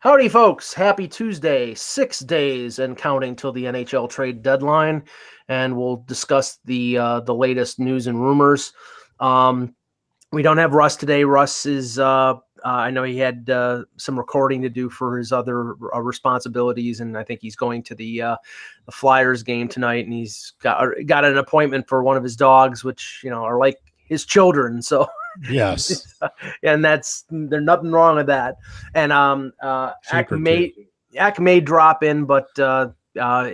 Howdy, folks. Happy Tuesday. 6 days and counting till the NHL trade deadline, and we'll discuss the latest news and rumors. We don't have Russ today. Russ is I know he had some recording to do for his other responsibilities, and I think he's going to the Flyers game tonight, and he's got an appointment for one of his dogs, which are like his children. So Yes. and there's nothing wrong with that. And Ack may drop in, but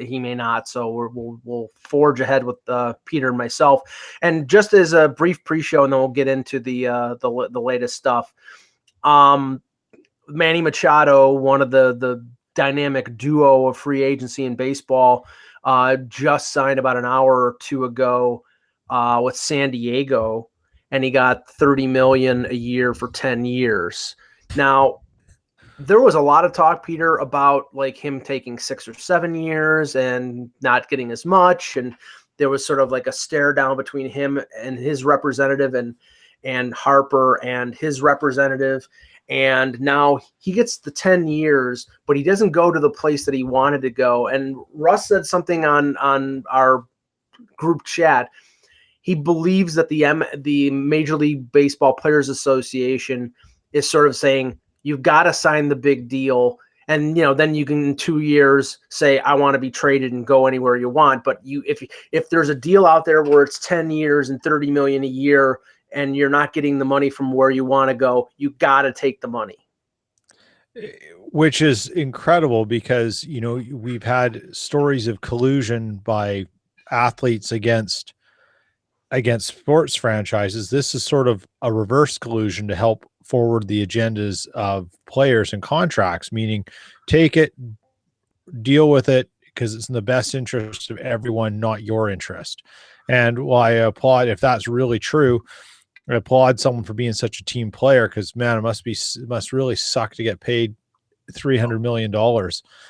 he may not. So we'll forge ahead with Peter and myself. And just as a brief pre-show, and then we'll get into the latest stuff. Manny Machado, one of the dynamic duo of free agency in baseball, just signed about an hour or two ago with San Diego, and he got $30 million a year for 10 years. Now, there was a lot of talk, Peter, about like him taking 6 or 7 years and not getting as much, and there was sort of like a stare down between him and his representative and Harper and his representative. And now he gets the 10 years, but he doesn't go to the place that he wanted to go. And Russ said something on our group chat. He believes that the Major League Baseball Players Association is sort of saying, you've got to sign the big deal. And, then you can in 2 years say, I want to be traded and go anywhere you want. But if there's a deal out there where it's 10 years and $30 million a year, and you're not getting the money from where you want to go, you got to take the money. Which is incredible because, we've had stories of collusion by athletes against sports franchises. This is sort of a reverse collusion to help forward the agendas of players and contracts, meaning take it, deal with it, because it's in the best interest of everyone, not your interest. And while I applaud, if that's really true, I applaud someone for being such a team player, because man, it must really suck to get paid $300 million.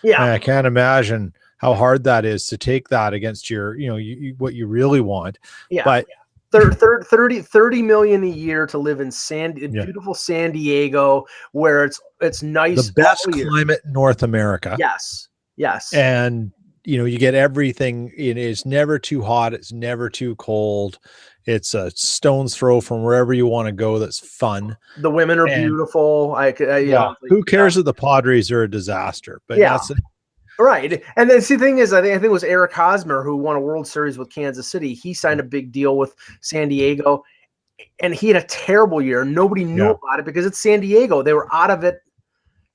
Yeah. And I can't imagine how hard that is to take that against your, what you really want. Yeah. But 30 million a year to live in beautiful San Diego, where it's nice. The best climate in North America. Yes. And you get everything. It's never too hot. It's never too cold. It's a stone's throw from wherever you want to go. That's fun. The women are beautiful. Who cares that the Padres are a disaster? But that's right. And then the thing is, I think it was Eric Hosmer who won a World Series with Kansas City. He signed a big deal with San Diego, and he had a terrible year. Nobody knew about it because it's San Diego. They were out of it.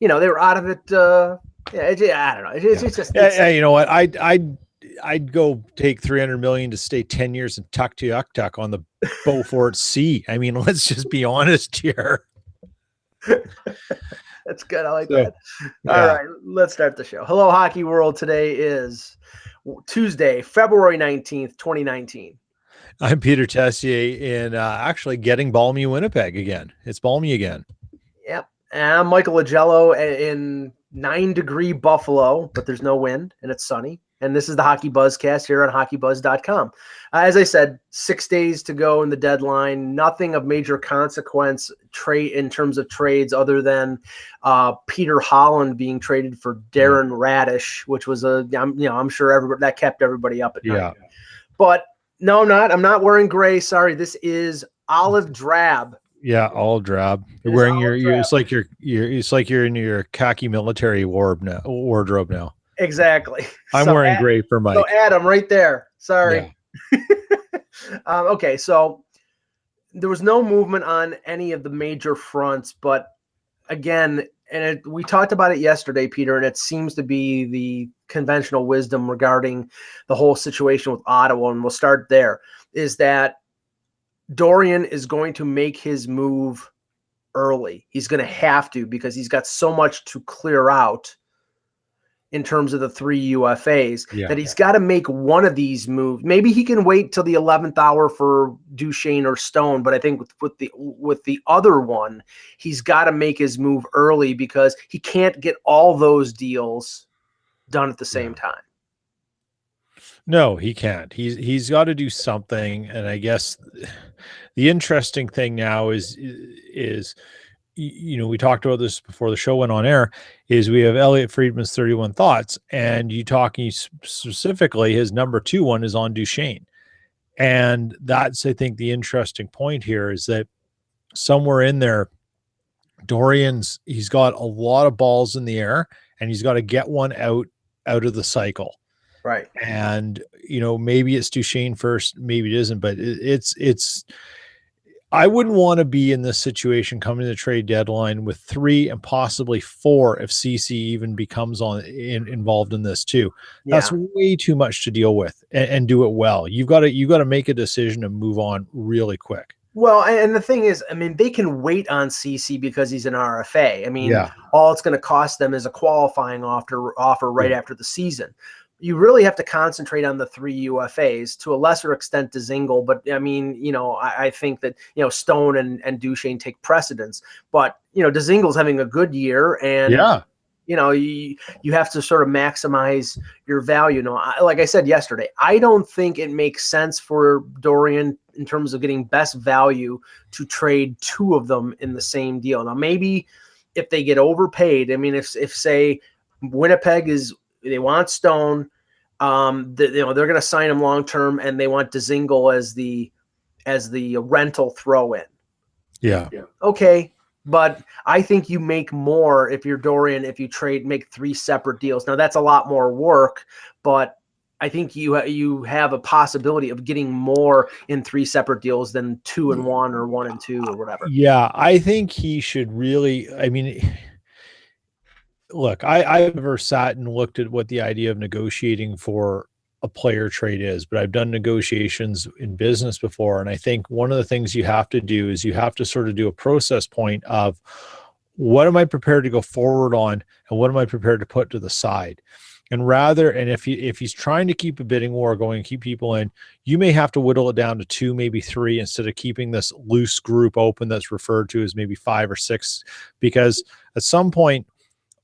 I don't know. It's just. You know what? I'd go take $300 million to stay 10 years in Tuktoyaktuk on the Beaufort Sea. I mean, let's just be honest here. That's good. I like that. All right, let's start the show. Hello, Hockey World. Today is Tuesday, February 19th, 2019. I'm Peter Tessier in actually getting balmy Winnipeg again. It's balmy again. Yep. And I'm Michael Agello in 9-degree Buffalo, but there's no wind and it's sunny. And this is the Hockey Buzzcast here on HockeyBuzz.com. As I said, 6 days to go in the deadline. Nothing of major consequence in terms of trades other than Peter Holland being traded for Darren Radish, which was I'm sure everybody that kept everybody up at night. But no, I'm not wearing gray. Sorry, this is olive drab. Yeah, olive drab. You're wearing it's like you're in your khaki military wardrobe now. Exactly. I'm wearing gray for Mike. So Adam, right there. Sorry. Yeah. Okay, so there was no movement on any of the major fronts, but again, we talked about it yesterday, Peter, and it seems to be the conventional wisdom regarding the whole situation with Ottawa, and we'll start there, is that Dorian is going to make his move early. He's going to have to, because he's got so much to clear out in terms of the 3 UFAs, that he's got to make one of these moves. Maybe he can wait till the 11th hour for Duchesne or Stone, but I think with the other one, he's got to make his move early, because he can't get all those deals done at the same time. No, he can't. He's got to do something, and I guess the interesting thing now is we talked about this before the show went on air, is we have Elliot Friedman's 31 thoughts, and you talking specifically, his number 2 one is on Duchesne. And that's, I think, the interesting point here is that somewhere in there, he's got a lot of balls in the air, and he's got to get one out of the cycle. Right. And, maybe it's Duchesne first, maybe it isn't, but it's I wouldn't want to be in this situation coming to the trade deadline with 3 and possibly 4 if CC even becomes involved in this too. Yeah. That's way too much to deal with and do it well. You've got to make a decision and move on really quick. Well, and the thing is, I mean, they can wait on CC because he's an RFA. I mean, all it's going to cost them is a qualifying offer right after the season. You really have to concentrate on the 3 UFAs, to a lesser extent Dzingel. But I mean, I think that, Stone and Duchesne take precedence. But, Dzingel's having a good year, and you have to sort of maximize your value. Like I said yesterday, I don't think it makes sense for Dorian in terms of getting best value to trade 2 of them in the same deal. Now, maybe if they get overpaid, I mean, if say Winnipeg they want Stone, they're going to sign him long term, and they want Dzingel as the rental throw in. Yeah. Okay, but I think you make more if you're Dorian if you make 3 separate deals. Now that's a lot more work, but I think you have a possibility of getting more in 3 separate deals than 2 and 1 or 1 and 2 or whatever. Yeah, I think he should really. I mean. Look, I've never sat and looked at what the idea of negotiating for a player trade is, but I've done negotiations in business before. And I think one of the things you have to do is you have to sort of do a process point of what am I prepared to go forward on and what am I prepared to put to the side? And if he's trying to keep a bidding war going, keep people in, you may have to whittle it down to 2, maybe 3, instead of keeping this loose group open that's referred to as maybe 5 or 6, because at some point,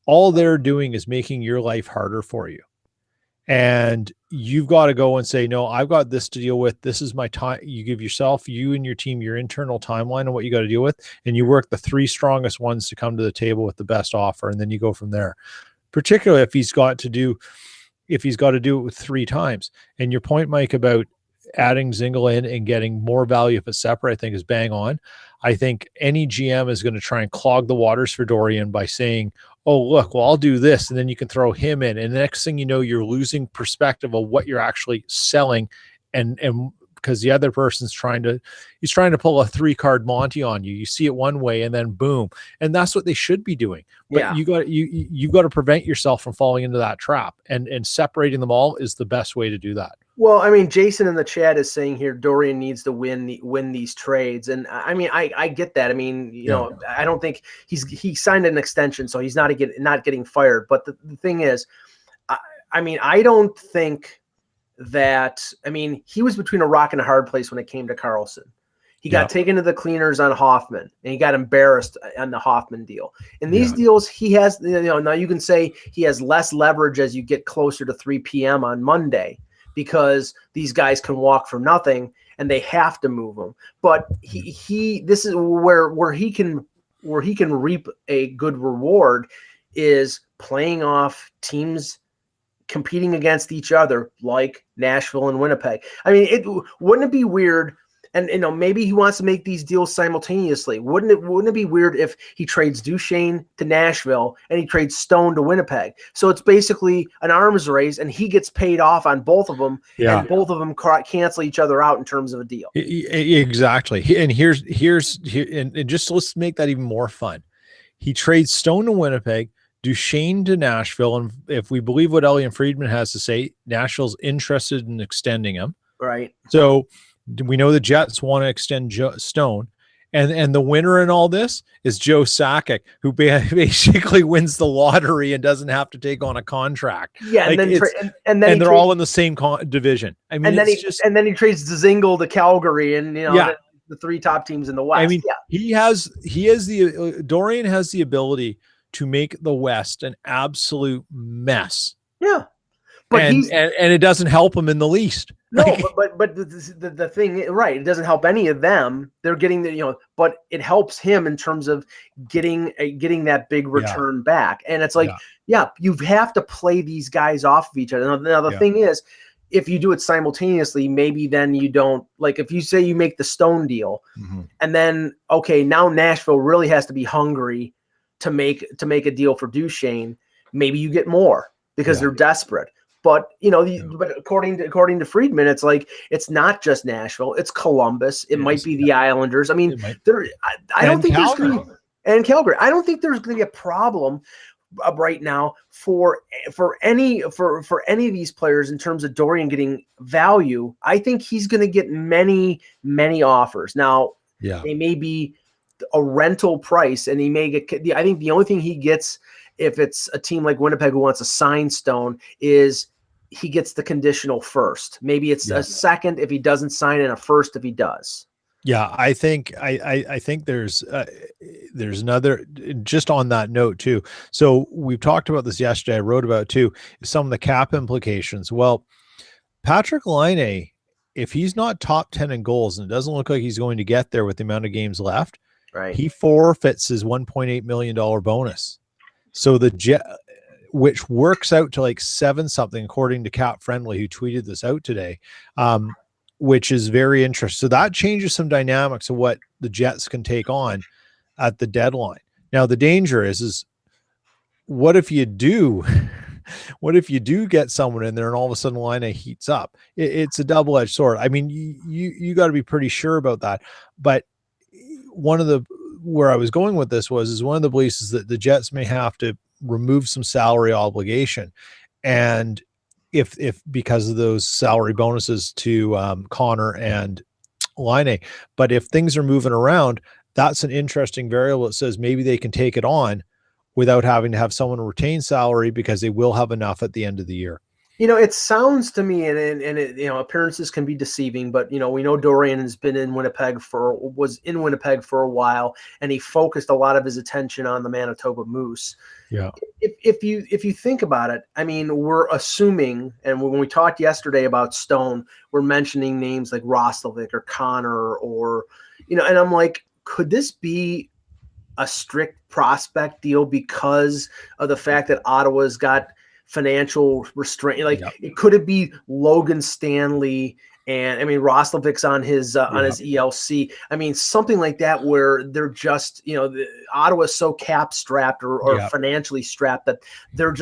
all they're doing is making your life harder for you. And you've got to go and say, no, I've got this to deal with. This is my time. You give yourself, you and your team, your internal timeline on what you got to deal with. And you work the 3 strongest ones to come to the table with the best offer. And then you go from there, particularly if he's got to do it with 3 times. And your point, Mike, about adding Dzingel in and getting more value if it's separate, I think is bang on. I think any GM is going to try and clog the waters for Dorian by saying, oh, look, well, I'll do this. And then you can throw him in. And the next thing you know, you're losing perspective of what you're actually selling. And because the other person's trying to pull a 3-card Monty on you. You see it one way and then boom. And that's what they should be doing. But you've got to prevent yourself from falling into that trap. And separating them all is the best way to do that. Well, I mean, Jason in the chat is saying here Dorian needs to win these trades, and I mean, I get that. I mean, I don't think he signed an extension, so he's not getting fired. But the thing is, I mean, I don't think that. I mean, he was between a rock and a hard place when it came to Karlsson. He got taken to the cleaners on Hoffman, and he got embarrassed on the Hoffman deal. In these deals, he has, now you can say he has less leverage as you get closer to 3 p.m. on Monday, because these guys can walk for nothing and they have to move them. But this is where he can reap a good reward, is playing off teams competing against each other like Nashville and Winnipeg. I mean, wouldn't it be weird? And maybe he wants to make these deals simultaneously. Wouldn't it be weird if he trades Duchesne to Nashville and he trades Stone to Winnipeg? So it's basically an arms race, and he gets paid off on both of them, and both of them cancel each other out in terms of a deal. Exactly. And here's and just let's make that even more fun. He trades Stone to Winnipeg, Duchesne to Nashville, and if we believe what Elliot Friedman has to say, Nashville's interested in extending him. Right. So we know the Jets want to extend Stone, and the winner in all this is Joe Sakic, who basically wins the lottery and doesn't have to take on a contract. Yeah, like, and then they're all in the same division. I mean, and then he trades Dzingel to Calgary, and the 3 top teams in the West. I mean, Dorian has the ability to make the West an absolute mess. Yeah. but and it doesn't help him in the least. No, but the thing, right? It doesn't help any of them. They're getting but it helps him in terms of getting that big return back. And it's like, you have to play these guys off of each other. Now the thing is, if you do it simultaneously, maybe then you don't, like if you say you make the Stone deal, and then now Nashville really has to be hungry to make a deal for Duchesne. Maybe you get more because they're desperate. But but according to Friedman, it's like it's not just Nashville; it's Columbus. It might be the Islanders. I mean, I don't think Calgary. And Calgary. I don't think there's going to be a problem right now for any of these players in terms of Dorian getting value. I think he's going to get many offers. Now, they may be a rental price, and he may get. I think the only thing he gets, if it's a team like Winnipeg who wants to sign Stone, is he gets the conditional first. Maybe it's a second if he doesn't sign, and a first if he does. Yeah, I think there's another, just on that note too. So we've talked about this yesterday. I wrote about too some of the cap implications. Well, Patrick Laine, if he's not top 10 in goals, and it doesn't look like he's going to get there with the amount of games left, right, he forfeits his $1.8 million bonus. So which works out to like 7 something, according to Cap Friendly, who tweeted this out today, which is very interesting. So that changes some dynamics of what the Jets can take on at the deadline. Now, the danger is what if you do get someone in there and all of a sudden Laine heats up? It's a double-edged sword. I mean, you got to be pretty sure about that. But where I was going with this is one of the beliefs is that the Jets may have to remove some salary obligation, and if because of those salary bonuses to Connor and Laine. But if things are moving around, that's an interesting variable that says maybe they can take it on without having to have someone retain salary, because they will have enough at the end of the year. It sounds to me, and appearances can be deceiving, but we know Dorian was in Winnipeg for a while, and he focused a lot of his attention on the Manitoba Moose. Yeah. If you think about it, I mean, we're assuming, and when we talked yesterday about Stone, we're mentioning names like Roslovic or Connor, or and I'm like, could this be a strict prospect deal because of the fact that Ottawa's got financial restraint? It could it be Logan Stanley, and I mean Roslovic's on his ELC. I mean, something like that, where they're just Ottawa's so cap strapped or financially strapped that they're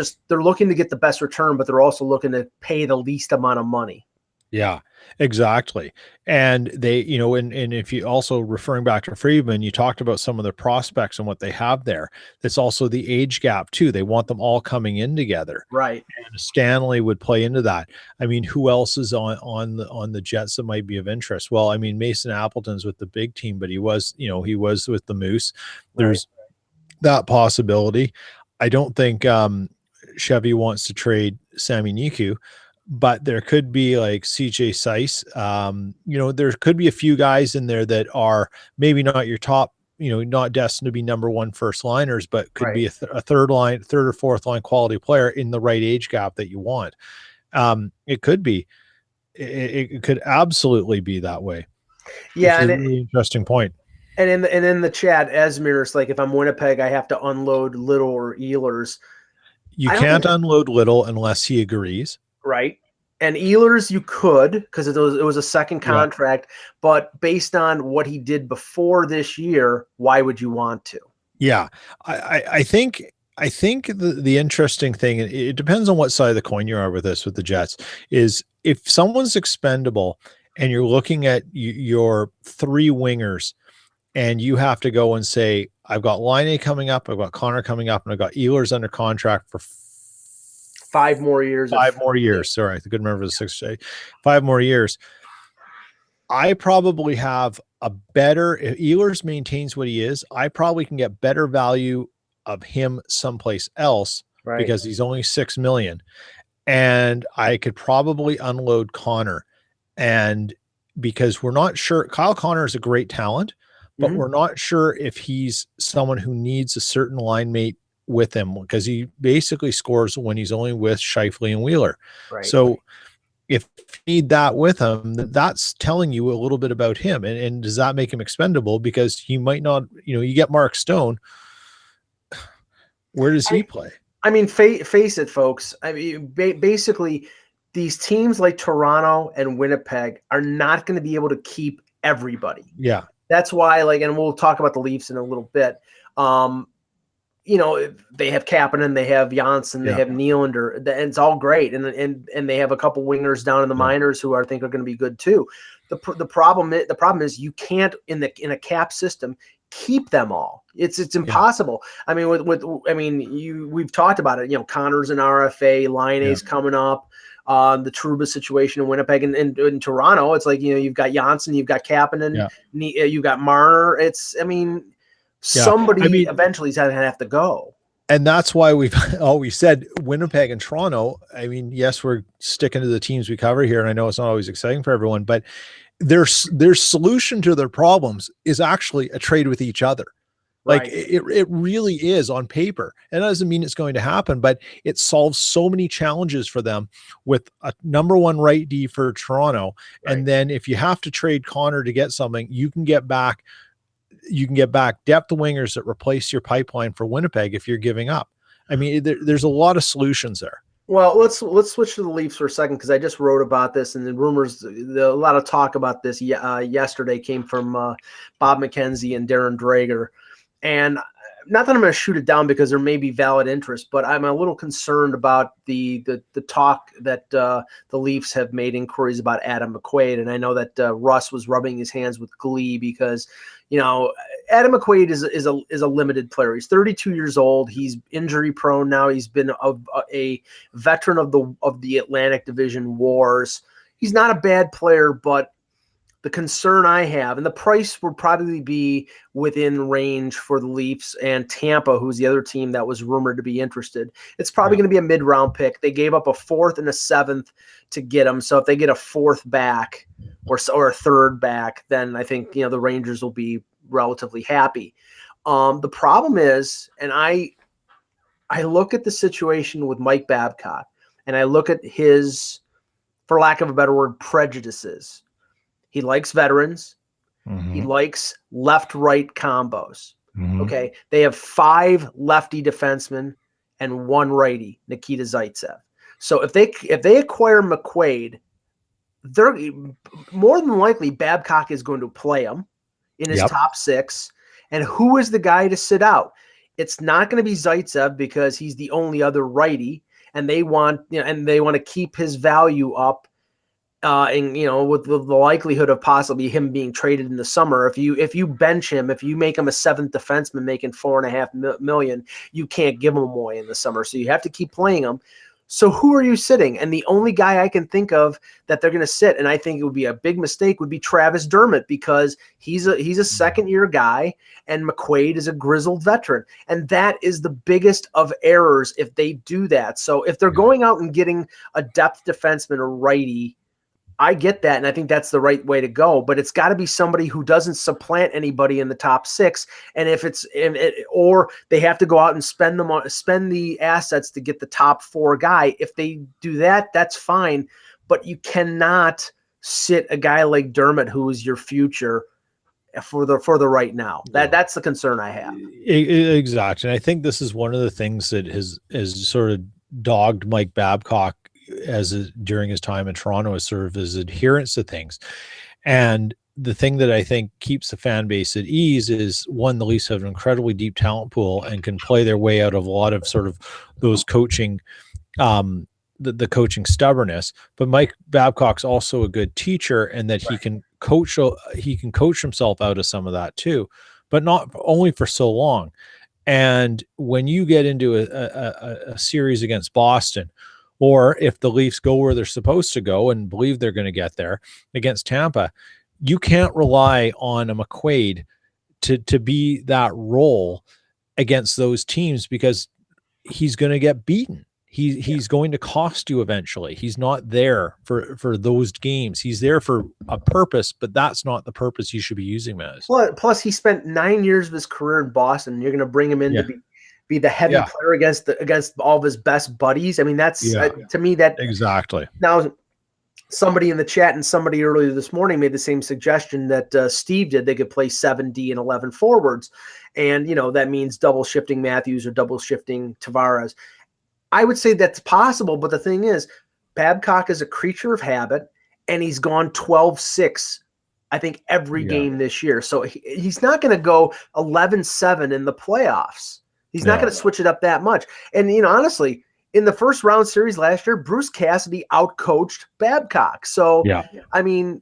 looking to get the best return, but they're also looking to pay the least amount of money. Yeah, exactly. And they, and if you also, referring back to Friedman, you talked about some of the prospects and what they have there. That's also the age gap too. They want them all coming in together. Right. And Stanley would play into that. I mean, who else is on the Jets that might be of interest? Well, I mean, Mason Appleton's with the big team, but he was with the Moose. There's that possibility. I don't think Chevy wants to trade Sami Niku, but there could be like CJ Seiss. There could be a few guys in there that are maybe not your top, not destined to be number one first liners, but could be a third or fourth line quality player in the right age gap that you want. It could be, it could absolutely be that way. Yeah. It's a really interesting point. And in the chat, Esmir's like, if I'm Winnipeg, I have to unload Little or Ehlers. You can't unload Little unless he agrees. Right. And Ehlers you could, because it was a second contract, but based on what he did before this year, why would you want to? Yeah. I think the interesting thing, it depends on what side of the coin you are with the Jets, is if someone's expendable and you're looking at your 3 wingers and you have to go and say, I've got Laine coming up, I've got Connor coming up, and I've got Ehlers under contract for 5 more years. 5 more years. Sorry, I couldn't remember the 6 day. 5 more years. I probably have a better, if Ehlers maintains what he is, I probably can get better value of him someplace else, because he's only $6 million. And I could probably unload Connor. And because we're not sure, Kyle Connor is a great talent, but we're not sure if he's someone who needs a certain line mate with him because he basically scores when he's only with Scheifele and Wheeler. Right. So if you need that with him, that's telling you a little bit about him. And does that make him expendable? Because he might not, you get Mark Stone. Where does he play? I mean, face it, folks. I mean, basically, these teams like Toronto and Winnipeg are not going to be able to keep everybody. Yeah. That's why, and we'll talk about the Leafs in a little bit. They have Kapanen, they have Janssen, they have Nylander, and it's all great. And they have a couple wingers down in the minors who I think are going to be good too. The problem is you can't in a cap system keep them all. It's impossible. I mean, we've talked about it. Connor's an RFA, Laine's coming up. The Trouba situation in Winnipeg and in Toronto, it's you've got Janssen, you've got Kapanen, you've got Marner. Somebody eventually is going to have to go. And that's why we've always said Winnipeg and Toronto. I mean, yes, we're sticking to the teams we cover here, and I know it's not always exciting for everyone, but their solution to their problems is actually a trade with each other. Like it really is on paper. It doesn't mean it's going to happen, but it solves so many challenges for them with a number one right D for Toronto. Right. And then if you have to trade Connor to get something, you can get back depth wingers that replace your pipeline for Winnipeg if you're giving up. I mean, there's a lot of solutions there. Well, let's switch to the Leafs for a second because I just wrote about this, and the rumors, a lot of talk about this yesterday came from Bob McKenzie and Darren Drager. And not that I'm going to shoot it down because there may be valid interest, but I'm a little concerned about the talk that the Leafs have made inquiries about Adam McQuaid. And I know that Russ was rubbing his hands with glee because, Adam McQuaid is a limited player. He's 32 years old. He's injury prone now. He's been a veteran of the Atlantic Division wars. He's not a bad player, but the concern I have, and the price would probably be within range for the Leafs and Tampa, who's the other team that was rumored to be interested. It's probably going to be a mid-round pick. They gave up a fourth and a seventh to get him. So if they get a fourth back or a third back, then I think the Rangers will be relatively happy. The problem is, and I look at the situation with Mike Babcock, and I look at his, for lack of a better word, prejudices. He likes veterans. Mm-hmm. He likes left-right combos. Mm-hmm. Okay. They have 5 lefty defensemen and 1 righty, Nikita Zaitsev. So if they acquire McQuaid, they're more than likely Babcock is going to play him in his top 6. And who is the guy to sit out? It's not going to be Zaitsev because he's the only other righty, and they want to keep his value up. With the likelihood of possibly him being traded in the summer, if you bench him, if you make him a 7th defenseman making $4.5 million, you can't give him away in the summer. So you have to keep playing him. So who are you sitting? And the only guy I can think of that they're going to sit, and I think it would be a big mistake, would be Travis Dermott, because he's a second-year guy, and McQuaid is a grizzled veteran. And that is the biggest of errors if they do that. So if they're going out and getting a depth defenseman or righty, I get that, and I think that's the right way to go. But it's got to be somebody who doesn't supplant anybody in the top 6. And or they have to go out and spend the assets to get the top 4 guy. If they do that, that's fine. But you cannot sit a guy like Dermott, who is your future, for the right now. That's the concern I have. Exactly, and I think this is one of the things that has sort of dogged Mike Babcock during his time in Toronto, is sort of his adherence to things. And the thing that I think keeps the fan base at ease is, one, the Leafs have an incredibly deep talent pool and can play their way out of a lot of sort of those coaching, the coaching stubbornness. But Mike Babcock's also a good teacher, and that he can coach himself out of some of that too, but not only for so long. And when you get into a series against Boston, or if the Leafs go where they're supposed to go and believe they're going to get there against Tampa, you can't rely on a McQuaid to be that role against those teams, because he's going to get beaten. He's going to cost you eventually. He's not there for those games. He's there for a purpose, but that's not the purpose you should be using him as. Plus, he spent 9 years of his career in Boston. You're going to bring him in to be be the heavy player against all of his best buddies. I mean, that's to me that exactly. Now, somebody in the chat and somebody earlier this morning made the same suggestion that Steve did. They could play 7D and 11 forwards. And, that means double shifting Matthews or double shifting Tavares. I would say that's possible. But the thing is, Babcock is a creature of habit, and he's gone 12-6, I think, every game this year. So he's not going to go 11-7 in the playoffs. He's not going to switch it up that much. And, honestly, in the first round series last year, Bruce Cassidy outcoached Babcock. So, I mean,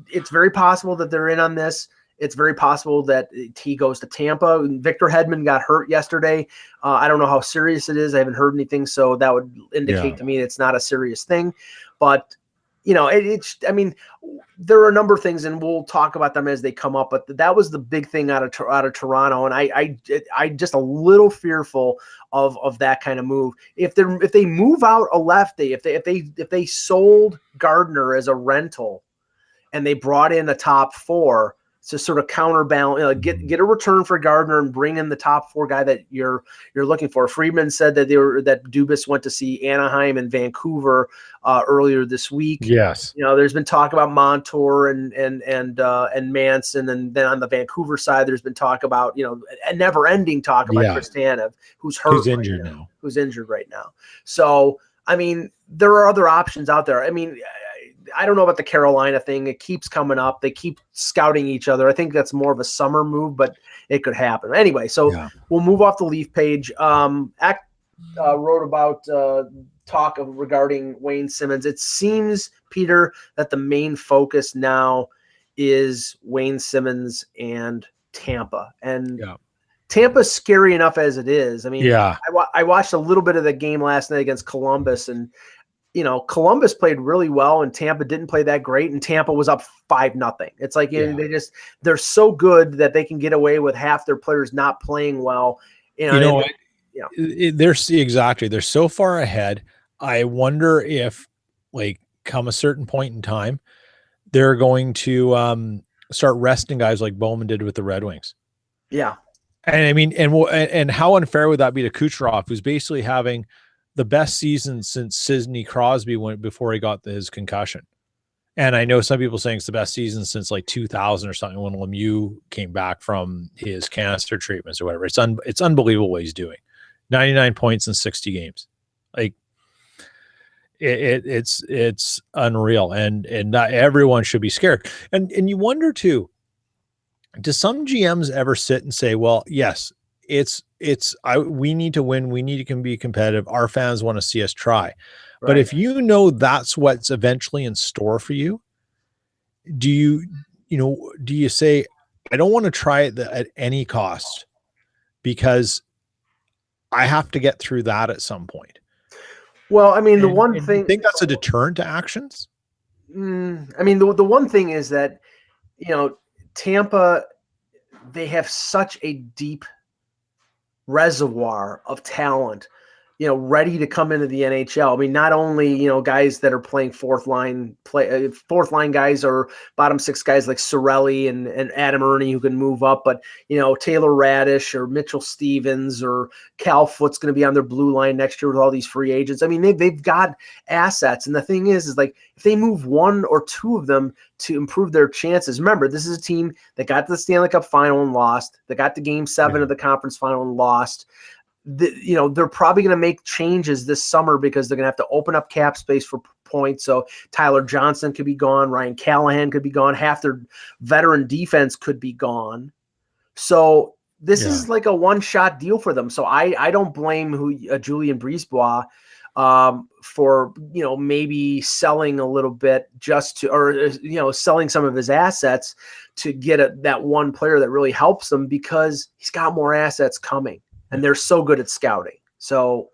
it's very possible that they're in on this. It's very possible that he goes to Tampa. Victor Hedman got hurt yesterday. I don't know how serious it is. I haven't heard anything, so that would indicate to me it's not a serious thing. But I mean, there are a number of things, and we'll talk about them as they come up. But that was the big thing out of Toronto, and I just a little fearful of that kind of move. If they move out a lefty, if they sold Gardner as a rental, and they brought in a top four to sort of counterbalance, get a return for Gardner and bring in the top four guy that you're looking for. Friedman said that that Dubas went to see Anaheim and Vancouver earlier this week. Yes, there's been talk about Montour and Manson, and then on the Vancouver side, there's been talk about a never-ending talk about Chris Tanev, who's hurt, who's injured now. Who's injured right now. So I mean, there are other options out there. I mean, I don't know about the Carolina thing. It keeps coming up. They keep scouting each other. I think that's more of a summer move, but it could happen. Anyway, so we'll move off the Leaf page. Wrote about talk regarding Wayne Simmons. It seems, Peter, that the main focus now is Wayne Simmons and Tampa. And Tampa's scary enough as it is. I mean, I watched a little bit of the game last night against Columbus, and Columbus played really well, and Tampa didn't play that great, and Tampa was up 5-0. It's like they're so good that they can get away with half their players not playing well. They're so far ahead. I wonder if, come a certain point in time, they're going to start resting guys like Bowman did with the Red Wings. Yeah, and I mean, and how unfair would that be to Kucherov, who's basically having the best season since Sidney Crosby went before he got his concussion. And I know some people saying it's the best season since 2000 or something, when Lemieux came back from his cancer treatments or whatever. It's unbelievable what he's doing. 99 points in 60 games. It's unreal. And not everyone should be scared. And you wonder too, do some GMs ever sit and say, well, yes, we need to win. We need to be competitive. Our fans want to see us try. Right. But if that's what's eventually in store for you, do you say, I don't want to try it at any cost because I have to get through that at some point? Well, I mean, I think that's a deterrent to actions. I mean, the one thing is that, Tampa, they have such a deep reservoir of talent, ready to come into the NHL. I mean, not only, guys that are playing fourth line guys or bottom six guys like Cirelli and Adam Ernie who can move up, but, Taylor Radish or Mitchell Stevens or Cal Foot's going to be on their blue line next year with all these free agents. I mean, they've got assets. And the thing is if they move one or two of them to improve their chances, remember, this is a team that got to the Stanley Cup final and lost. They got to game 7 of the conference final and lost. They're probably going to make changes this summer because they're going to have to open up cap space for points. So Tyler Johnson could be gone. Ryan Callahan could be gone. Half their veteran defense could be gone. So this is like a one-shot deal for them. So I don't blame Julien Brisebois for, maybe selling a little bit selling some of his assets to get that one player that really helps them, because he's got more assets coming. And they're so good at scouting. So,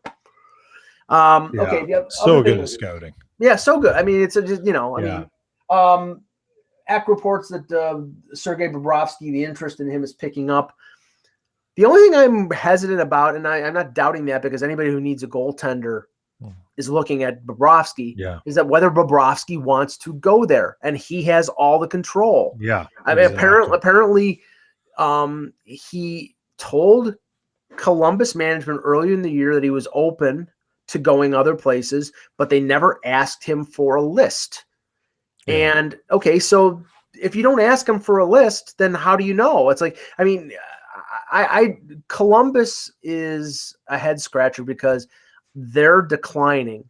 okay. So good at scouting. Yeah, so good. I mean, it's Eck reports that Sergei Bobrovsky, the interest in him is picking up. The only thing I'm hesitant about, and I'm not doubting that because anybody who needs a goaltender is looking at Bobrovsky, is that whether Bobrovsky wants to go there, and he has all the control. Yeah. I mean, apparently, he told Columbus management earlier in the year that he was open to going other places, but they never asked him for a list. Yeah. And okay, so if you don't ask him for a list, then how do you know? It's like, I mean, Columbus is a head scratcher because they're declining.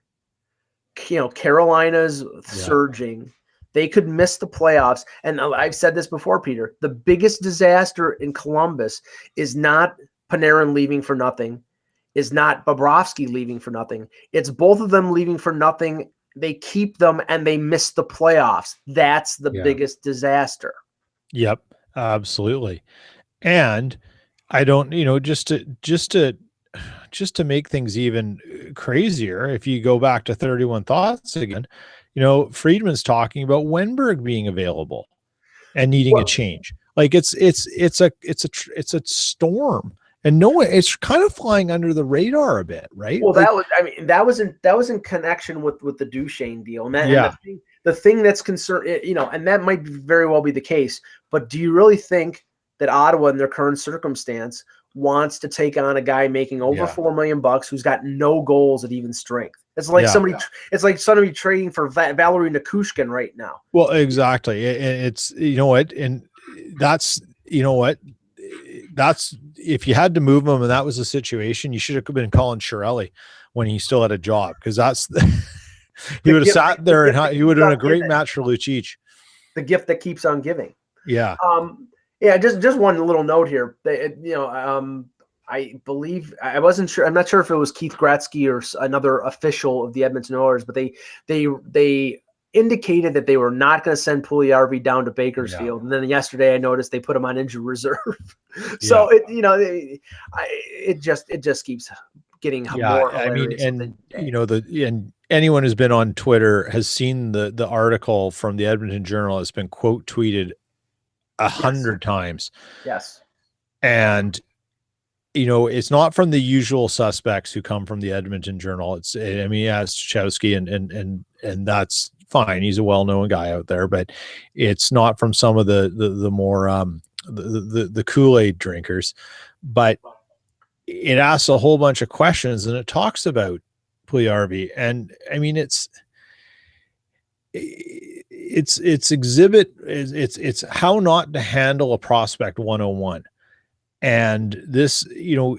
Carolina's surging. They could miss the playoffs. And I've said this before, Peter, the biggest disaster in Columbus is not Panarin leaving for nothing, is not Bobrovsky leaving for nothing. It's both of them leaving for nothing. They keep them and they miss the playoffs. That's the biggest disaster. Yep, absolutely. And I don't, just to make things even crazier, if you go back to 31 Thoughts again, Friedman's talking about Wenberg being available and needing a change. Like it's a storm, and it's kind of flying under the radar a bit, right? Well, that was in connection with the Duchesne deal, and the thing that's concerned, and that might very well be the case. But do you really think that Ottawa, in their current circumstance, wants to take on a guy making over $4 million who's got no goals at even strength? It's like somebody trading for Valerie Nikushkin right now. Well, exactly. It's and that's that's if you had to move him and that was the situation, you should have been calling Chiarelli when he still had a job, because that's he would have sat there and he would have done a great match for Lucic. The gift that keeps on giving. Yeah. Just one little note here. I believe, I wasn't sure. I'm not sure if it was Keith Gretzky or another official of the Edmonton Oilers, but they indicated that they were not going to send Puljujarvi down to Bakersfield. And then yesterday I noticed they put him on injured reserve. So it just keeps getting more hilarious. I mean, and anyone who's been on Twitter has seen the article from the Edmonton Journal. It's been quote tweeted 100 times. Yes. And it's not from the usual suspects who come from the Edmonton Journal. It's Chowski and that's fine. He's a well-known guy out there, but it's not from some of the more the Kool-Aid drinkers. But it asks a whole bunch of questions and it talks about Puljujarvi. And I mean, it's how not to handle a prospect 101. And this, you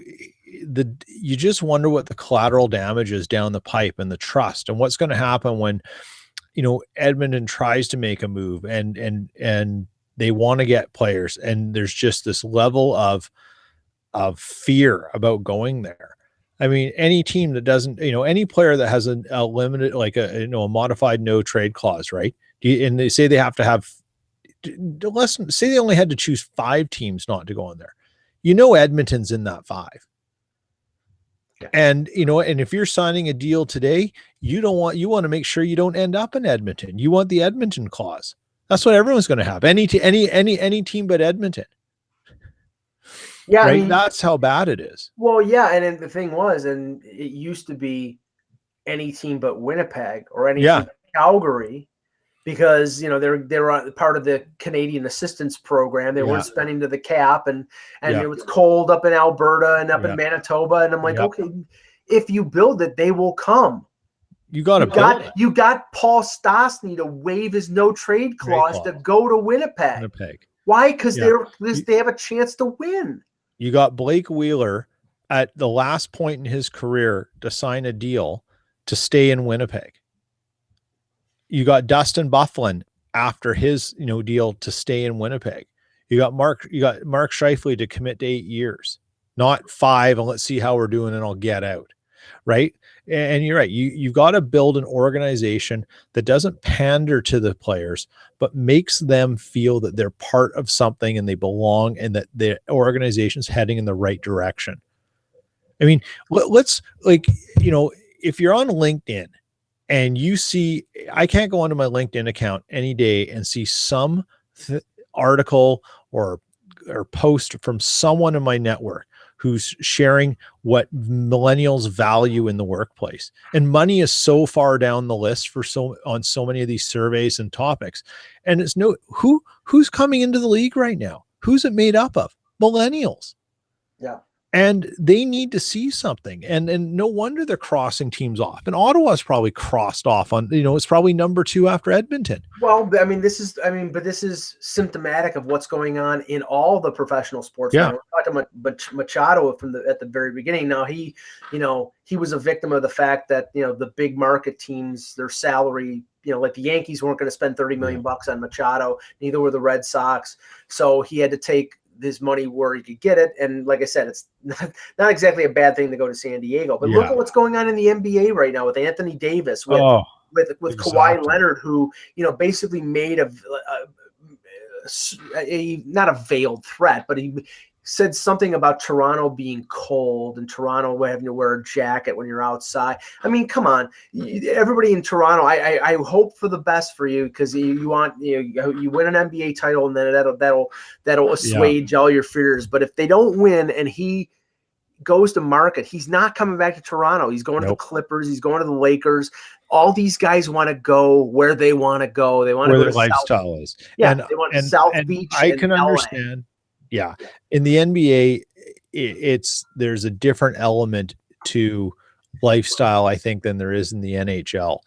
just wonder what the collateral damage is down the pipe and the trust, and what's going to happen when, Edmonton tries to make a move and they want to get players, and there's just this level of fear about going there. I mean, any team that doesn't, any player that has a limited, like a modified no trade clause, right? And they say they have to have say they only had to choose 5 teams not to go in there. Edmonton's in that 5. Yeah. And, and if you're signing a deal today, you want to make sure you don't end up in Edmonton. You want the Edmonton clause. That's what everyone's going to have. Any team but Edmonton. Yeah. Right. I mean, that's how bad it is. Well, yeah. And then the thing was, and it used to be any team but Winnipeg or any team but Calgary, because they were part of the Canadian assistance program. They weren't spending to the cap, and it was cold up in Alberta and up in Manitoba. And I'm like, okay, if you build it, they will come. You got Paul Stastny to waive his no trade clause to go to Winnipeg. Why? Because they have a chance to win. You got Blake Wheeler at the last point in his career to sign a deal to stay in Winnipeg. You got Dustin Byfuglien after his deal to stay in Winnipeg. You got Mark Scheifele to commit to 8 years, not 5, and let's see how we're doing and I'll get out. Right. And you're right. You've got to build an organization that doesn't pander to the players, but makes them feel that they're part of something and they belong, and that the organization's heading in the right direction. I mean, let's if you're on LinkedIn, and you see, I can't go onto my LinkedIn account any day and see some article or post from someone in my network who's sharing what millennials value in the workplace. And money is so far down the list on so many of these surveys and topics. And it's who's coming into the league right now? Who's it made up of? Millennials. Yeah. And they need to see something. And no wonder they're crossing teams off. And Ottawa's probably crossed off on, it's probably number 2 after Edmonton. Well, I mean, this is symptomatic of what's going on in all the professional sports. Yeah. We're talking about Machado at the very beginning. Now he was a victim of the fact that, the big market teams, their salary, like the Yankees weren't going to spend $30 million on Machado. Neither were the Red Sox. So he had to take his money where he could get it. And like I said, it's not exactly a bad thing to go to San Diego, but look at what's going on in the NBA right now with Anthony Davis, with exactly. Kawhi Leonard, who, basically made not a veiled threat, but he said something about Toronto being cold and Toronto having to wear a jacket when you're outside. I mean, come on, everybody in Toronto. I hope for the best for you, because you want you win an NBA title, and then that'll assuage all your fears. But if they don't win and he goes to market, he's not coming back to Toronto. He's going to the Clippers. He's going to the Lakers. All these guys want to go where they want to go. They want to go where their lifestyle is. Yeah, they want South Beach. I can understand. Yeah. In the NBA, there's a different element to lifestyle, I think, than there is in the NHL.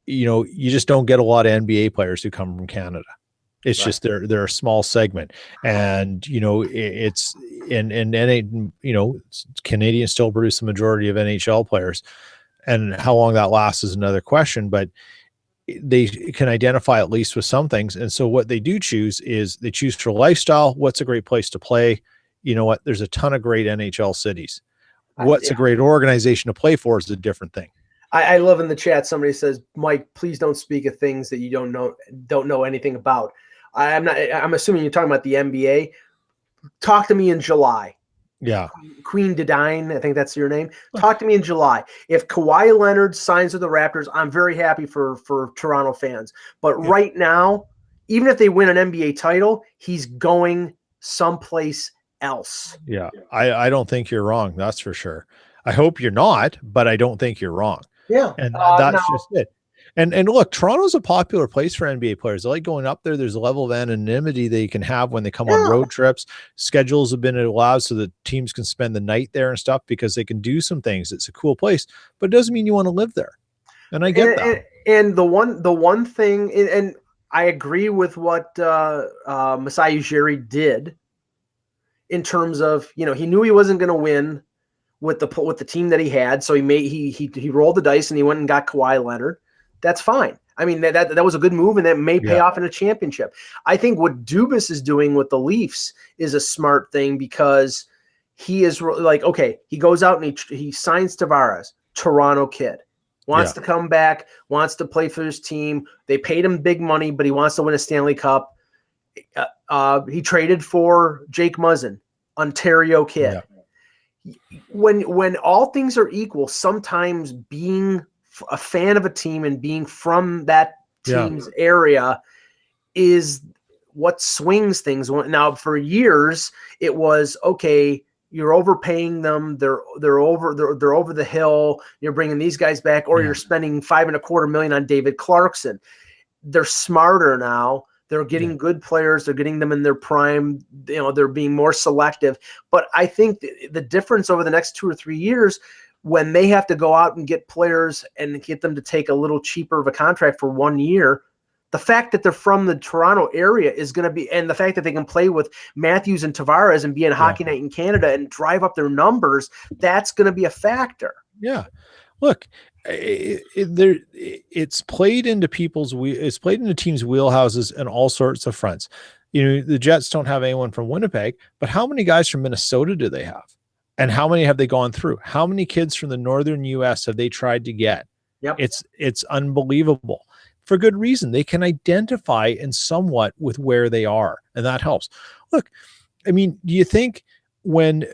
You just don't get a lot of NBA players who come from Canada. It's just they're a small segment, and Canadians still produce the majority of NHL players, and how long that lasts is another question. But they can identify at least with some things. And so what they do choose is they choose for lifestyle. What's a great place to play? You know what? There's a ton of great NHL cities. What's a great organization to play for is a different thing. I love in the chat, somebody says, Mike, please don't speak of things that you don't know anything about. I'm assuming you're talking about the NBA. Talk to me in July. Yeah. Queen Dedine, I think that's your name. Talk to me in July. If Kawhi Leonard signs with the Raptors, I'm very happy for Toronto fans. But right now, even if they win an NBA title, he's going someplace else. Yeah. I don't think you're wrong. That's for sure. I hope you're not, but I don't think you're wrong. Yeah. And that's just it. And look, Toronto's a popular place for NBA players. They like going up there. There's a level of anonymity they can have when they come on road trips. Schedules have been allowed so that teams can spend the night there and stuff, because they can do some things. It's a cool place, but it doesn't mean you want to live there. And I get that. And the one thing, and I agree with what Masai Ujiri did in terms of, he knew he wasn't going to win with the team that he had, so he rolled the dice and he went and got Kawhi Leonard. That's fine. I mean, that was a good move, and that may pay off in a championship. I think what Dubas is doing with the Leafs is a smart thing, because he is like, okay, he goes out and he signs Tavares, Toronto kid, wants to come back, wants to play for his team. They paid him big money, but he wants to win a Stanley Cup. He traded for Jake Muzzin, Ontario kid. Yeah. When all things are equal, sometimes being a fan of a team and being from that team's area is what swings things. Now, for years, it was, okay, you're overpaying them. They're over the hill. You're bringing these guys back, or you're spending $5.25 million on David Clarkson. They're smarter now. They're getting good players. They're getting them in their prime. They're being more selective. But I think the difference over the next 2 or 3 years, when they have to go out and get players and get them to take a little cheaper of a contract for 1 year, the fact that they're from the Toronto area is going to be, and the fact that they can play with Matthews and Tavares and be in Hockey Night in Canada and drive up their numbers, that's going to be a factor. Yeah. Look, it's played into teams' wheelhouses and all sorts of fronts. The Jets don't have anyone from Winnipeg, but how many guys from Minnesota do they have? And how many have they gone through? How many kids from the northern U.S. have they tried to get? Yep. It's unbelievable. For good reason. They can identify in somewhat with where they are, and that helps. Look, I mean, do you think when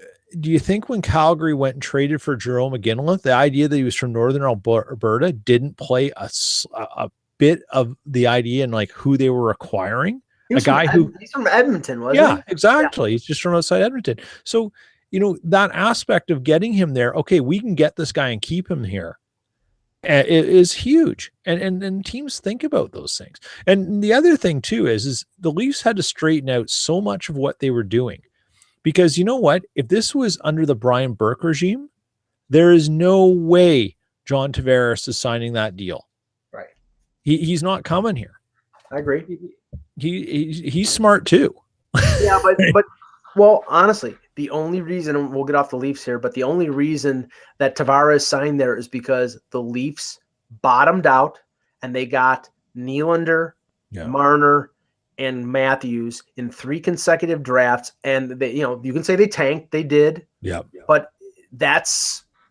Calgary went and traded for Jerome McGinley, the idea that he was from northern Alberta didn't play a bit of the idea in like who they were acquiring? He's from Edmonton, wasn't he? Yeah, exactly. He's just from outside Edmonton. So, that aspect of getting him there, okay, we can get this guy and keep him here, is huge. And teams think about those things. And the other thing too is the Leafs had to straighten out so much of what they were doing, Because you know what? If this was under the Brian Burke regime, there is no way John Tavares is signing that deal. Right. He's not coming here. I agree. He's smart too. Yeah, but well, honestly, the only reason, and we'll get off the Leafs here, but the only reason that Tavares signed there is because the Leafs bottomed out and they got Nylander, Marner, and Matthews in 3 consecutive drafts. And they, you can say they tanked, they did. Yeah. But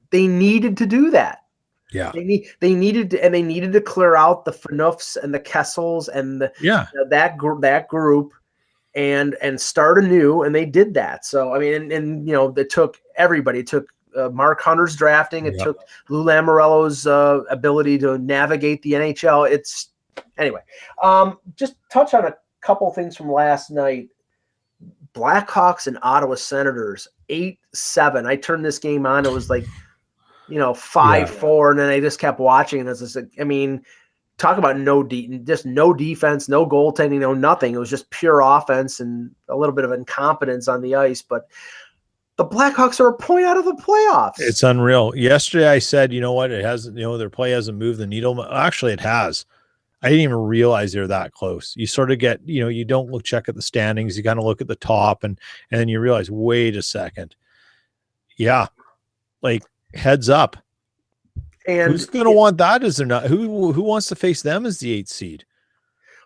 they needed to do that. Yeah. They needed to clear out the Phaneufs and the Kessels and that group and start anew, and they did that. So I mean, and it took everybody. It took Mark Hunter's drafting. It took Lou Lamoriello's ability to navigate the NHL. Anyway. Just touch on a couple things from last night. Blackhawks and Ottawa Senators 8-7. I turned this game on. It was like 5-4, and then I just kept watching. And it's just like, I mean, talk about no defense, no goaltending, no nothing. It was just pure offense and a little bit of incompetence on the ice. But the Blackhawks are a point out of the playoffs. It's unreal. Yesterday I said, you know what? It hasn't, their play hasn't moved the needle. Actually, it has. I didn't even realize they're that close. You sort of get, you don't check at the standings. You kind of look at the top and then you realize, wait a second. Yeah. Like, heads up. And who's going to want that? Is there not? Who wants to face them as the 8th seed?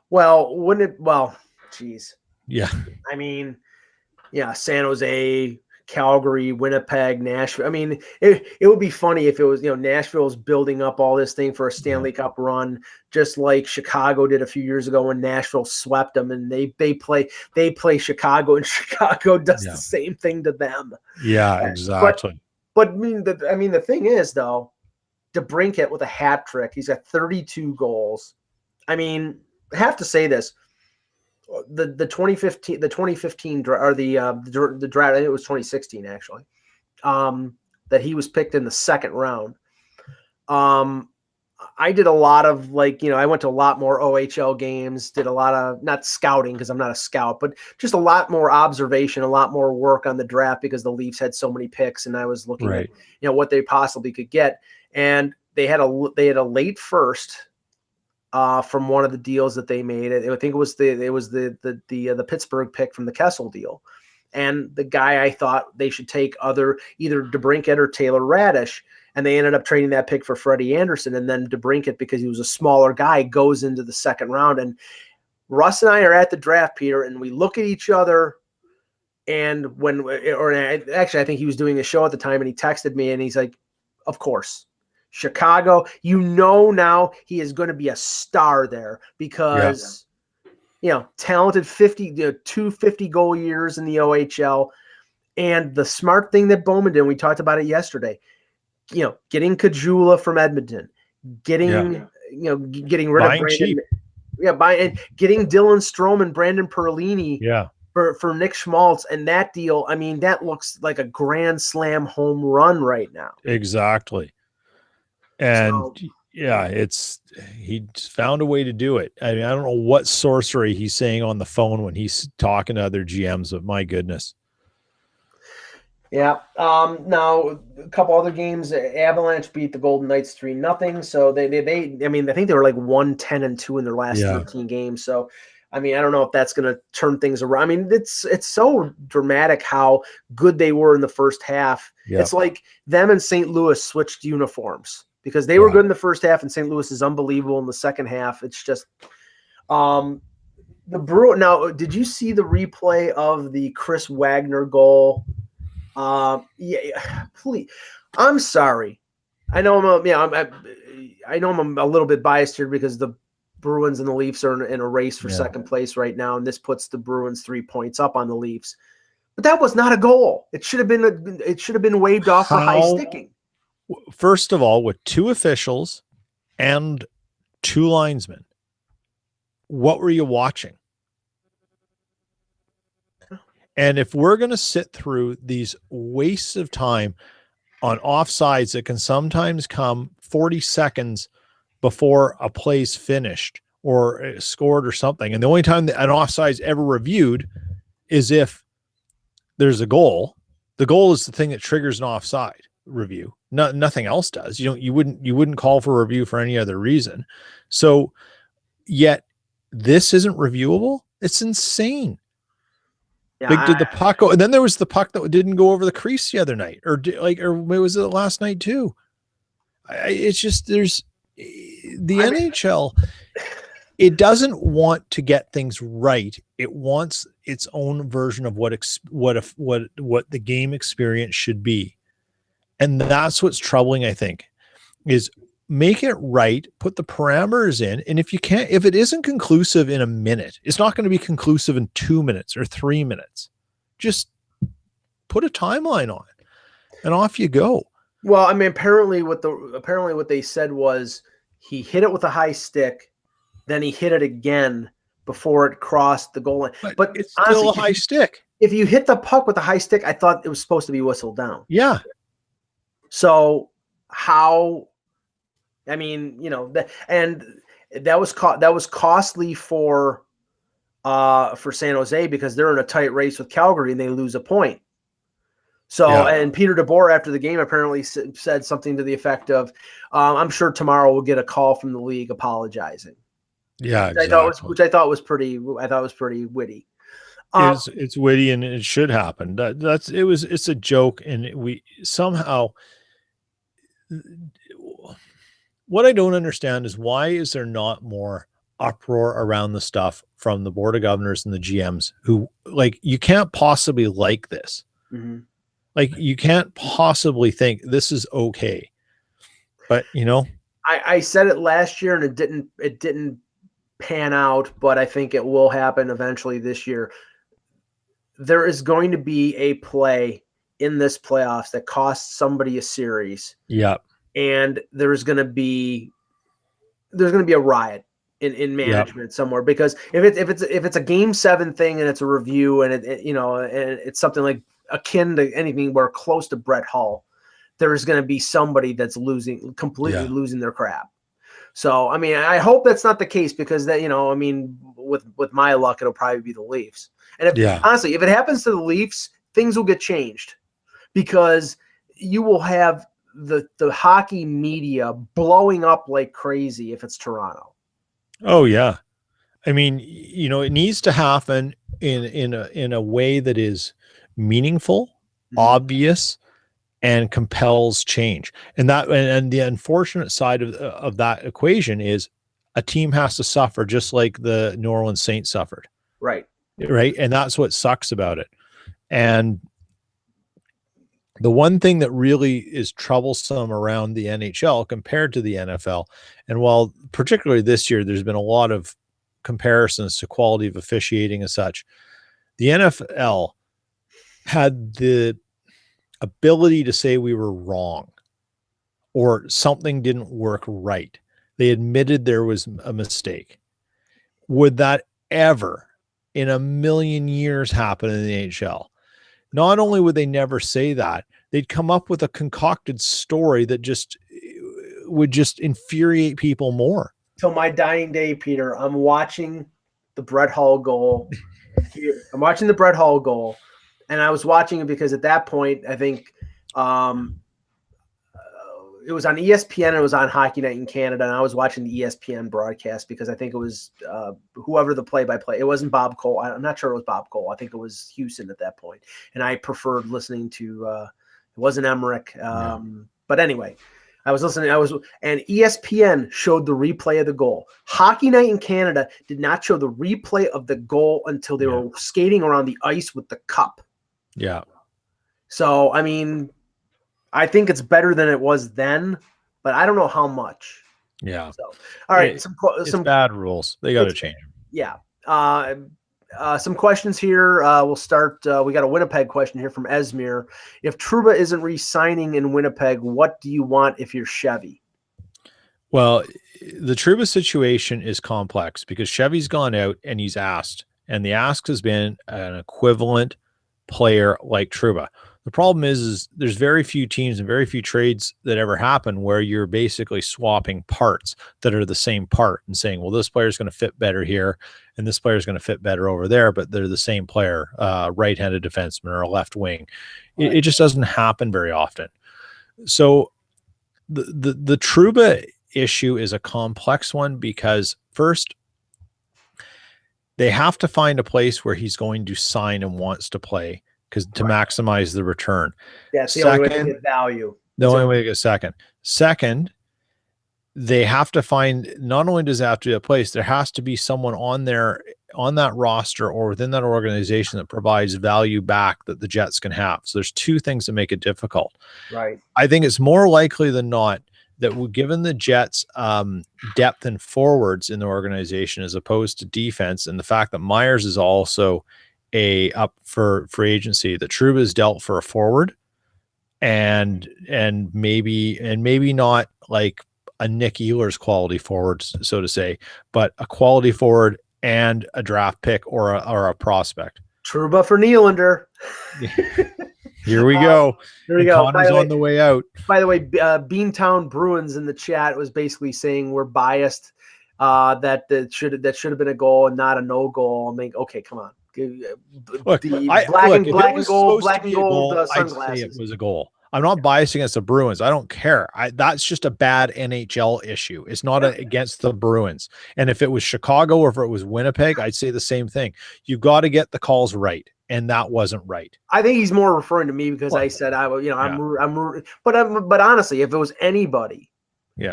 Well, geez. Yeah. I mean, San Jose, Calgary, Winnipeg, Nashville. I mean, it would be funny if it was, Nashville's building up all this thing for a Stanley Cup run, just like Chicago did a few years ago when Nashville swept them, and they play Chicago, and Chicago does the same thing to them. Yeah, exactly. But the thing is, though, DeBrincat with a hat trick. He's got 32 goals. I mean, I have to say this: the 2015 or the draft. I think it was 2016 actually. That he was picked in the 2nd round. I did a lot of I went to a lot more OHL games, did a lot of, not scouting because I'm not a scout, but just a lot more observation, a lot more work on the draft because the Leafs had so many picks and I was looking at, what they possibly could get. And they had a late first from one of the deals that they made. I think it was the Pittsburgh pick from the Kessel deal. And the guy I thought they should take either DeBrincat or Taylor Radish. And they ended up trading that pick for Freddie Anderson. And then DeBrincat, because he was a smaller guy, goes into the 2nd round. And Russ and I are at the draft, Peter, and we look at each other. And I think he was doing a show at the time, and he texted me, and he's like, of course, Chicago, now he is going to be a star there because, talented 250 goal years in the OHL. And the smart thing that Bowman did, we talked about it yesterday, getting Kajula from Edmonton, getting rid of Brandon, cheap. Getting Dylan Strome and Brandon Perlini, for Nick Schmaltz, and that deal. I mean, that looks like a grand slam home run right now. Exactly, and he found a way to do it. I mean, I don't know what sorcery he's saying on the phone when he's talking to other GMs, but my goodness. Yeah. Now a couple other games. Avalanche beat the Golden Knights 3-0. So they I think they were like 1-10-2 in their last 13 games. So I mean, I don't know if that's going to turn things around. I mean, it's so dramatic how good they were in the first half. Yeah. It's like them and St. Louis switched uniforms because they were good in the first half and St. Louis is unbelievable in the second half. It's just the Brew. Now, did you see the replay of the Chris Wagner goal? Please. I'm sorry. I know I'm a little bit biased here because the Bruins and the Leafs are in a race for second place right now, and this puts the Bruins 3 points up on the Leafs. But that was not a goal. It should have been waved off for high sticking. First of all, with 2 officials and 2 linesmen, what were you watching? And if we're going to sit through these wastes of time on offsides that can sometimes come 40 seconds before a play's finished or scored or something, and the only time that an offside's ever reviewed is if there's a goal. The goal is the thing that triggers an offside review. Nothing else does. You wouldn't call for a review for any other reason. So yet this isn't reviewable. It's insane. Yeah, Like, did the puck go? And then there was the puck that didn't go over the crease the other night, or was it last night too? It's just, there's the NHL. It doesn't want to get things right. It wants its own version of what the game experience should be. And that's what's troubling, I think, is make it right, put the parameters in. And if it isn't conclusive in a minute, it's not going to be conclusive in 2 minutes or 3 minutes. Just put a timeline on it and off you go. Well, I mean, apparently what they said was he hit it with a high stick, then he hit it again before it crossed the goal line. But it's honestly, still a high stick. If you hit the puck with a high stick, I thought it was supposed to be whistled down. Yeah. So how? I mean, that was costly for San Jose because they're in a tight race with Calgary and they lose a point. So, and Peter DeBoer after the game apparently said something to the effect of, "I'm sure tomorrow we'll get a call from the league apologizing." Yeah, which I thought was pretty witty. It's witty and it should happen. It's a joke, and we somehow. What I don't understand is why is there not more uproar around the stuff from the board of governors and the GMs who, like, you can't possibly like this. Mm-hmm. Like, you can't possibly think this is okay. But I said it last year and it didn't pan out, but I think it will happen eventually this year. There is going to be a play in this playoffs that costs somebody a series. Yeah. And there's going to be a riot in management somewhere, because if it's a game 7 thing and it's a review and and it's something like akin to anything where close to Brett Hull, there is going to be somebody that's completely losing their crap. So, I mean, I hope that's not the case, because that, with my luck, it'll probably be the Leafs. And honestly, if it happens to the Leafs, things will get changed, because you will have the hockey media blowing up like crazy if it's Toronto. Oh yeah. I mean, it needs to happen in a way that is meaningful, obvious, and compels change. And the unfortunate side of that equation is a team has to suffer just like the New Orleans Saints suffered. Right. And that's what sucks about it. And the one thing that really is troublesome around the NHL compared to the NFL, and while particularly this year, there's been a lot of comparisons to quality of officiating and such, the NFL had the ability to say we were wrong or something didn't work right. They admitted there was a mistake. Would that ever in a million years happen in the NHL? Not only would they never say that, they'd come up with a concocted story that would just infuriate people more. Till my dying day, Peter, I'm watching the Brett Hull goal. I'm watching the Brett Hull goal, and I was watching it because at that point, I think it was on ESPN and it was on Hockey Night in Canada, and I was watching the ESPN broadcast because I think it was whoever the play-by-play. It wasn't Bob Cole. I'm not sure it was Bob Cole. I think it was Houston at that point, and I preferred listening to it wasn't Emmerich. But anyway, I was listening. And ESPN showed the replay of the goal. Hockey Night in Canada did not show the replay of the goal until they were skating around the ice with the cup. Yeah. So, I mean, I think it's better than it was then, but I don't know how much. Yeah. So, all right. It's some bad rules. They got to change them. Yeah. Some questions here. We'll start. We got a Winnipeg question here from Esmir. If Trouba isn't re-signing in Winnipeg, what do you want if you're Chevy? Well, the Trouba situation is complex because Chevy's gone out and he's asked, and the ask has been an equivalent player like Trouba. The problem is there's very few teams and very few trades that ever happen where you're basically swapping parts that are the same part and saying, well, this player is going to fit better here and this player is going to fit better over there, but they're the same player, right-handed defenseman or a left wing. Right. It just doesn't happen very often. So the Trouba issue is a complex one because first, they have to find a place where he's going to sign and wants to play to maximize the return. That's the only way to get value. The only way to get second. Second, they have to find, not only does it have to be a place, there has to be someone on that roster or within that organization that provides value back that the Jets can have. So there's two things that make it difficult. Right. I think it's more likely than not that given the Jets depth and forwards in the organization as opposed to defense, and the fact that Myers is also up for free agency, that Trouba is dealt for a forward and maybe not like a Nick Ehlers quality forward, so to say, but a quality forward and a draft pick or a prospect. Trouba for Nylander. Here we go. Here we go. Connor's on the way out. By the way, Beantown Bruins in the chat was basically saying we're biased, that should have been a goal and not a no goal. I mean, okay, come on. Look, black and gold sunglasses. I'd say it was a goal. I'm not biased against the Bruins. I don't care. That's just a bad NHL issue. It's not against the Bruins. And if it was Chicago or if it was Winnipeg, I'd say the same thing. You've got to get the calls right, and that wasn't right. I think he's more referring to me because I said but honestly, if it was anybody,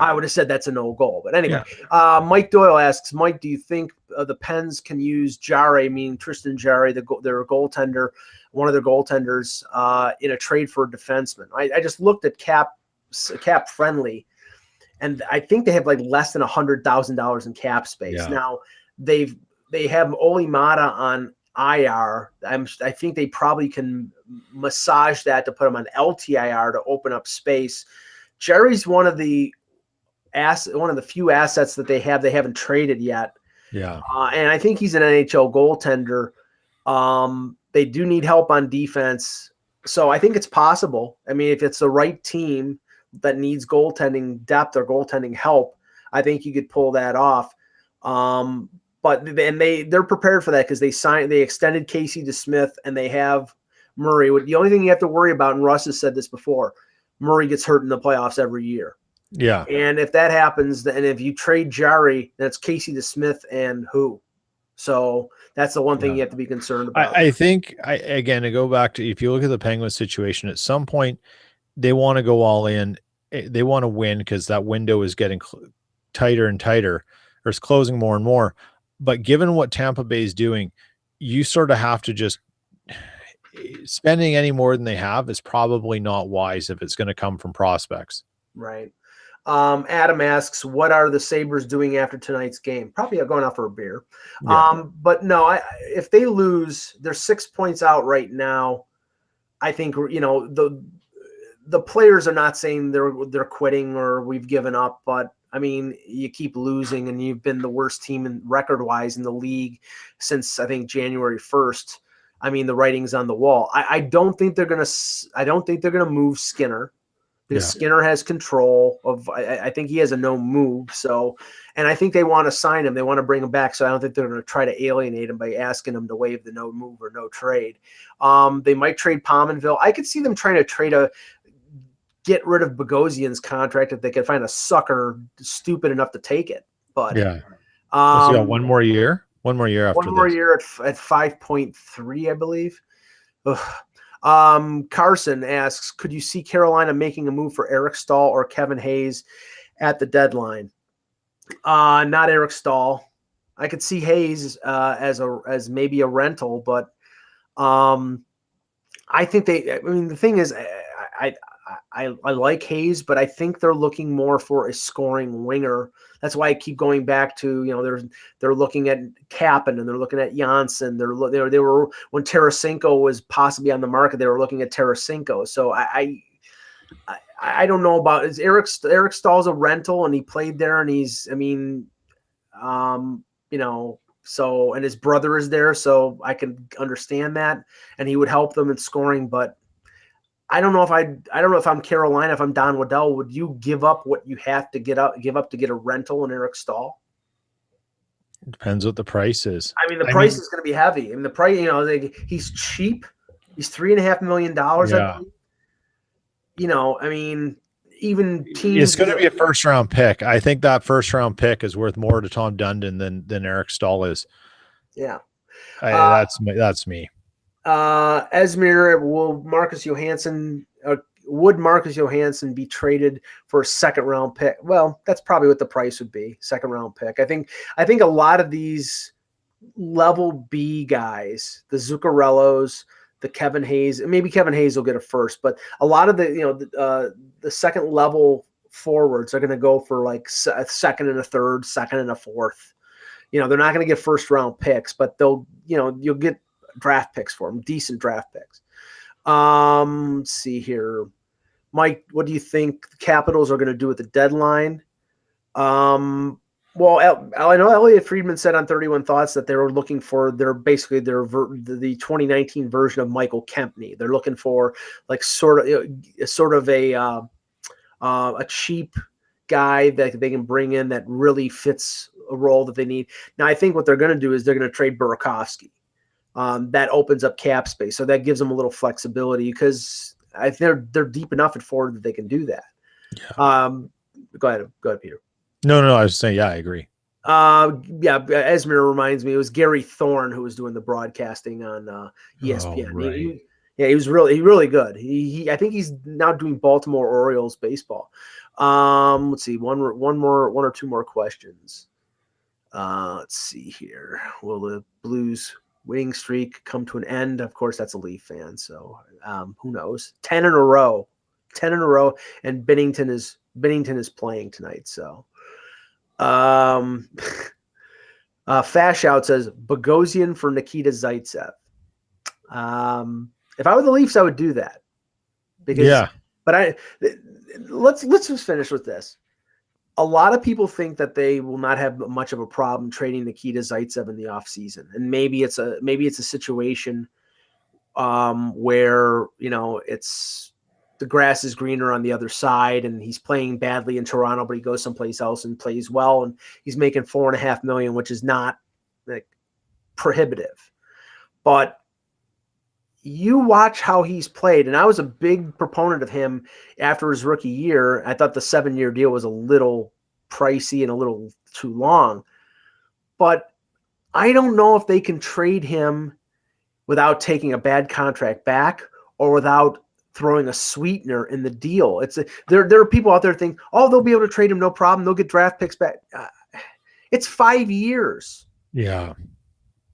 I would have said that's a no goal. But anyway, Mike Doyle asks, Mike, do you think the Pens can use Jarry, meaning Tristan Jarry, their goaltender, one of their goaltenders, in a trade for a defenseman? I just looked at cap friendly, and I think they have like less than $100,000 in cap space. Yeah. Now they have Oli Mata on IR. I think they probably can massage that to put him on LTIR to open up space. Jerry's one of the few assets that they haven't traded yet. Yeah. And I think he's an NHL goaltender. They do need help on defense. So I think it's possible. I mean, if it's the right team that needs goaltending depth or goaltending help, I think you could pull that off. But they're prepared for that because they extended Casey DeSmith and they have Murray. The only thing you have to worry about, and Russ has said this before, Murray gets hurt in the playoffs every year. Yeah. And if that happens, and if you trade Jarry, then it's Casey DeSmith and who? So that's the one thing you have to be concerned about. I think, again, to go back to, if you look at the Penguins situation, at some point they want to go all in. They want to win because that window is getting tighter and tighter, or it's closing more and more. But given what Tampa Bay is doing, you sort of have to just spending any more than they have is probably not wise if it's going to come from prospects. Right. Adam asks, what are the Sabres doing after tonight's game? Probably going out for a beer. Yeah. But no, if they lose, they're 6 points out right now. I think, the players are not saying they're quitting or we've given up, but I mean, you keep losing and you've been the worst team in record-wise in the league since I think January 1st. I mean, the writing's on the wall. I don't think they're gonna move Skinner. Because Skinner has control of, I think he has a no move. So, and I think they want to sign him. They want to bring him back. So I don't think they're going to try to alienate him by asking him to waive the no move or no trade. They might trade Pominville. I could see them trying to get rid of Bogosian's contract if they could find a sucker stupid enough to take it. But one more year. One more year after one more year at 5.3, I believe. Ugh. Carson asks, could you see Carolina making a move for Eric Stahl or Kevin Hayes at the deadline? Not Eric Stahl. I could see Hayes as maybe a rental, but I think the thing is, I like Hayes, but I think they're looking more for a scoring winger. That's why I keep going back to, they're looking at Kappen and they're looking at Janssen. They were when Tarasenko was possibly on the market, they were looking at Tarasenko. So I don't know about, is Eric Stahl's a rental and he played there and so, and his brother is there. So I can understand that and he would help them in scoring, but I don't know if I'm Carolina, if I'm Don Waddell, would you give up what you have to give up to get a rental in Eric Stahl? Depends what the price is. I mean, the price is going to be heavy. I mean, the price, he's cheap. He's $3.5 million. Yeah. I believe. I mean, even teams. It's going to be a first-round pick. I think that first-round pick is worth more to Tom Dundon than Eric Stahl is. Yeah. That's me. Esmir, would Marcus Johansson be traded for a second-round pick? Well, that's probably what the price would be, second-round pick. I think a lot of these level B guys, the Zuccarellos, the Kevin Hayes, maybe Kevin Hayes will get a first, but a lot of the second level forwards are going to go for like a second and a third, second and a fourth. They're not going to get first-round picks, but you'll get draft picks for them, decent draft picks. Let's see here. Mike, what do you think the Capitals are going to do at the deadline? Well, I know Elliot Friedman said on 31 Thoughts that they were looking for the 2019 version of Michael Kempney. They're looking for like sort of a cheap guy that they can bring in that really fits a role that they need. Now, I think what they're going to do is they're going to trade Burakovsky. That opens up cap space, so that gives them a little flexibility because they're deep enough at forward that they can do that. Yeah. Go ahead, Peter. No, I was saying, yeah, I agree. Esmer reminds me it was Gary Thorne who was doing the broadcasting on ESPN. Oh, right. He was really good. I think he's now doing Baltimore Orioles baseball. Let's see, one or two more questions. Let's see here. Will the Blues winning streak come to an end? Of course, that's a Leaf fan, so who knows? 10 in a row, and Bennington is playing tonight. So, Fash Out says Bogosian for Nikita Zaitsev. If I were the Leafs, I would do that. But let's just finish with this. A lot of people think that they will not have much of a problem trading Nikita Zaitsev in the offseason. And maybe it's a situation where, it's the grass is greener on the other side and he's playing badly in Toronto, but he goes someplace else and plays well. And he's making $4.5 million, which is not like prohibitive, but you watch how he's played. And I was a big proponent of him after his rookie year. I thought the 7-year deal was a little pricey and a little too long, but I don't know if they can trade him without taking a bad contract back or without throwing a sweetener in the deal. There are people out there think, oh, they'll be able to trade him. No problem. They'll get draft picks back. It's 5 years. Yeah.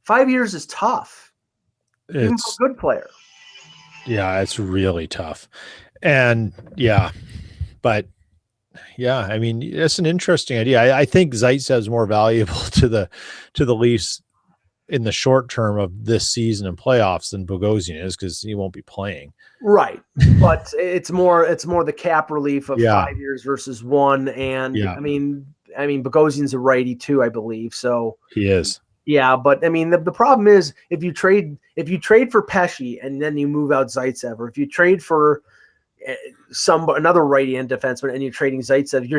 5 years is tough. Even for a good player. Yeah, it's really tough. And but I mean, it's an interesting idea. I think Zaitsev is more valuable to the Leafs in the short term of this season and playoffs than Bogosian is because he won't be playing. Right. But it's more the cap relief of 5 years versus 1. And I mean, Bogosian's a righty too, I believe. So he is. Yeah, but I mean the problem is if you trade for Pesce and then you move out Zaitsev, or if you trade for another right-hand defenseman and you're trading Zaitsev, you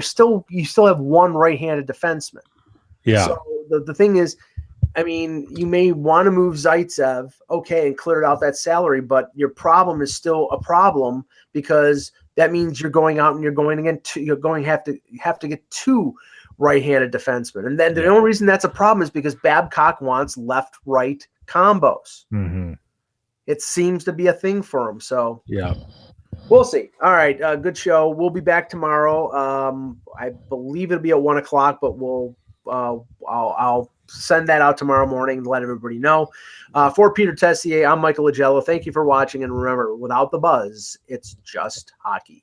still have one right-handed defenseman. Yeah. So the thing is, I mean, you may want to move Zaitsev, okay, and clear out that salary, but your problem is still a problem because that means you're going out and have to get two right-handed defenseman. And then the only reason that's a problem is because Babcock wants left-right combos. Mm-hmm. It seems to be a thing for him. So we'll see. All right. Good show. We'll be back tomorrow. I believe it'll be at 1:00, but I'll send that out tomorrow morning to let everybody know. For Peter Tessier, I'm Michael Agello. Thank you for watching. And remember, without the buzz, it's just hockey.